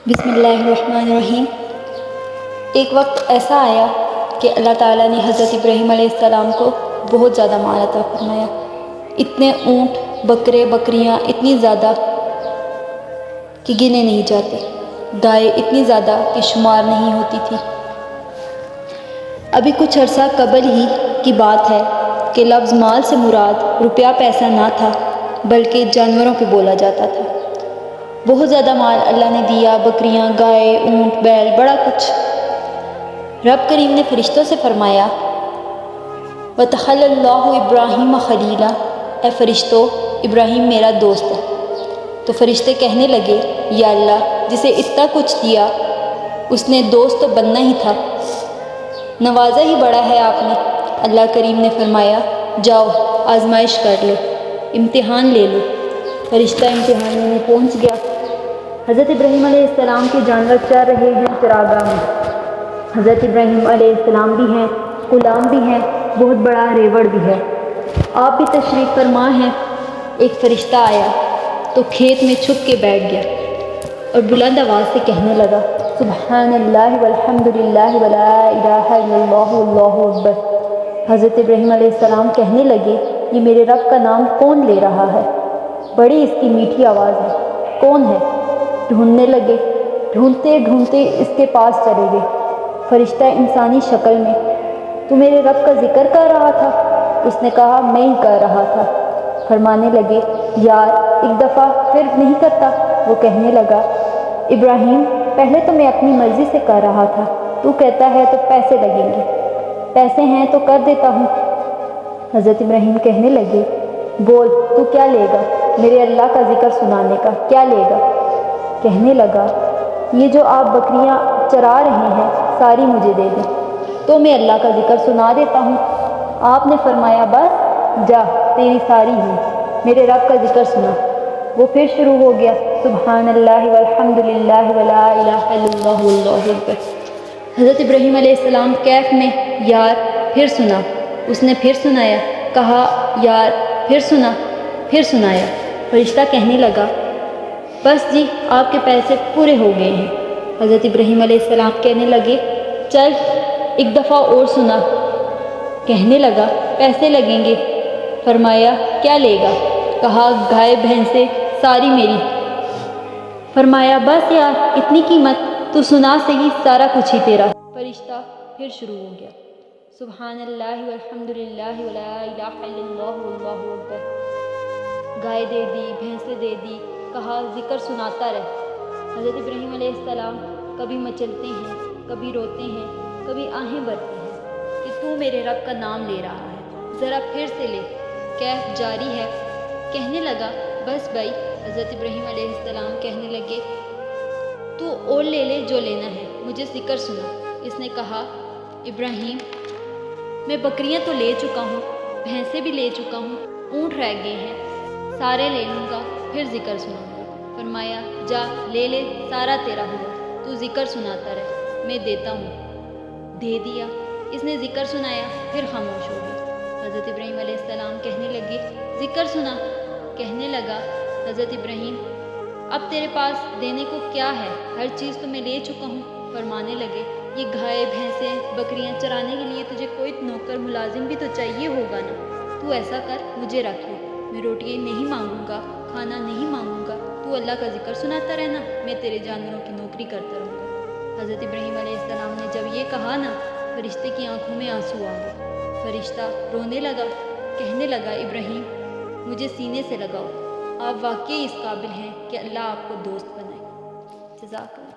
بسم اللہ الرحمن الرحیم۔ ایک وقت ایسا آیا کہ اللہ تعالیٰ نے حضرت ابراہیم علیہ السلام کو بہت زیادہ مال عطا فرمایا۔ اتنے اونٹ، بکرے، بکریاں اتنی زیادہ کہ گنے نہیں جاتے، گائے اتنی زیادہ کہ شمار نہیں ہوتی تھی۔ ابھی کچھ عرصہ قبل ہی کی بات ہے کہ لفظ مال سے مراد روپیہ پیسہ نہ تھا بلکہ جانوروں پہ بولا جاتا تھا۔ بہت زیادہ مال اللہ نے دیا، بکریاں، گائے، اونٹ، بیل، بڑا کچھ۔ رب کریم نے فرشتوں سے فرمایا وَاتَّخَذَ اللَّهُ إِبْرَاهِيمَ خَلِيلًا، اے فرشتوں، ابراہیم میرا دوست ہے۔ تو فرشتے کہنے لگے یا اللہ، جسے اتنا کچھ دیا اس نے دوست تو بننا ہی تھا، نوازا ہی بڑا ہے آپ نے۔ اللہ کریم نے فرمایا جاؤ آزمائش کر لو، امتحان لے لو۔ فرشتہ امتحان لینے پہنچ گیا۔ حضرت ابراہیم علیہ السلام کے جانور چر رہے ہیں چراگاہ میں۔ حضرت ابراہیم علیہ السلام بھی ہیں، غلام بھی ہیں، بہت بڑا ریوڑ بھی ہے۔ آپ بھی تشریف فرما ہیں۔ ایک فرشتہ آیا تو کھیت میں چھپ کے بیٹھ گیا اور بلند آواز سے کہنے لگا سبحان اللہ والحمد للہ ولا الہ الا اللہ واللہ اکبر۔ حضرت ابراہیم علیہ السلام کہنے لگے یہ میرے رب کا نام کون لے رہا ہے؟ بڑی اس کی میٹھی آواز ہے، کون ہے؟ ڈھونڈنے لگے، ڈھونڈتے ڈھونڈتے اس کے پاس چلے گئے۔ فرشتہ انسانی شکل میں، تو میرے رب کا ذکر کر رہا تھا؟ اس نے کہا میں ہی کر رہا تھا۔ فرمانے لگے یار ایک دفعہ پھر نہیں کرتا؟ وہ کہنے لگا ابراہیم پہلے تو میں اپنی مرضی سے کر رہا تھا، تو کہتا ہے تو پیسے لگیں گے، پیسے ہیں تو کر دیتا ہوں۔ حضرت ابراہیم کہنے لگے بول تو کیا لے گا؟ میرے اللہ کا ذکر سنانے کا کیا لے گا؟ کہنے لگا یہ جو آپ بکریاں چرا رہے ہیں ساری مجھے دے دیں تو میں اللہ کا ذکر سنا دیتا ہوں۔ آپ نے فرمایا بس جا تیری ساری ہی، میرے رب کا ذکر سنا۔ وہ پھر شروع ہو گیا سبحان اللہ والحمد للہ ولا الہ الا اللہ واللہ اکبر۔ حضرت ابراہیم علیہ السلام کیف میں یار پھر سنا۔ اس نے پھر سنایا، کہا یار پھر سنا، پھر سنایا۔ فرشتہ کہنے لگا بس جی آپ کے پیسے پورے ہو گئے ہیں۔ حضرت ابراہیم علیہ السلام کہنے لگے چل ایک دفعہ اور سنا۔ کہنے لگا پیسے لگیں گے۔ فرمایا کیا لے گا؟ کہا گائے بھینسیں ساری میری۔ فرمایا بس یار اتنی قیمت؟ تو سنا صحیح، سارا کچھ ہی تیرا۔ فرشتہ پھر شروع ہو گیا سبحان اللہ والحمد للہ ولا الہ الا اللہ واللہ اکبر۔ گائے دے دی، بھینسیں دے دی، کہا ذکر سناتا رہ۔ حضرت ابراہیم علیہ السلام کبھی مچلتے ہیں، کبھی روتے ہیں، کبھی آہیں بھرتے ہیں کہ تو میرے رب کا نام لے رہا ہے، ذرا پھر سے لے۔ کیف جاری ہے۔ کہنے لگا بس بھائی۔ حضرت ابراہیم علیہ السلام کہنے لگے تو اور لے لے جو لینا ہے، مجھے ذکر سنا۔ اس نے کہا ابراہیم میں بکریاں تو لے چکا ہوں، بھینسیں بھی لے چکا ہوں، اونٹ رہ گئے ہیں، سارے لے لوں گا پھر ذکر سناؤں گا۔ فرمایا جا لے لے، سارا تیرا ہوا، تو ذکر سناتا رہ، میں دیتا ہوں۔ دے دیا۔ اس نے ذکر سنایا پھر خاموش ہو گیا۔ حضرت ابراہیم علیہ السلام کہنے لگے ذکر سنا۔ کہنے لگا حضرت ابراہیم اب تیرے پاس دینے کو کیا ہے؟ ہر چیز تو میں لے چکا ہوں۔ فرمانے لگے یہ گائے بھینسیں بکریاں چرانے کے لیے تجھے کوئی نوکر ملازم بھی تو چاہیے ہوگا نا؟ تو ایسا کر مجھے رکھ لے، میں روٹی نہیں مانگوں گا، کھانا نہیں مانگوں گا، تو اللہ کا ذکر سناتا رہنا، میں تیرے جانوروں کی نوکری کرتا رہوں گا۔ حضرت ابراہیم علیہ السلام نے جب یہ کہا نا، فرشتے کی آنکھوں میں آنسو آ گئے۔ فرشتہ رونے لگا، کہنے لگا ابراہیم مجھے سینے سے لگاؤ، آپ واقعی اس قابل ہیں کہ اللہ آپ کو دوست بنائے۔ جزاک اللہ۔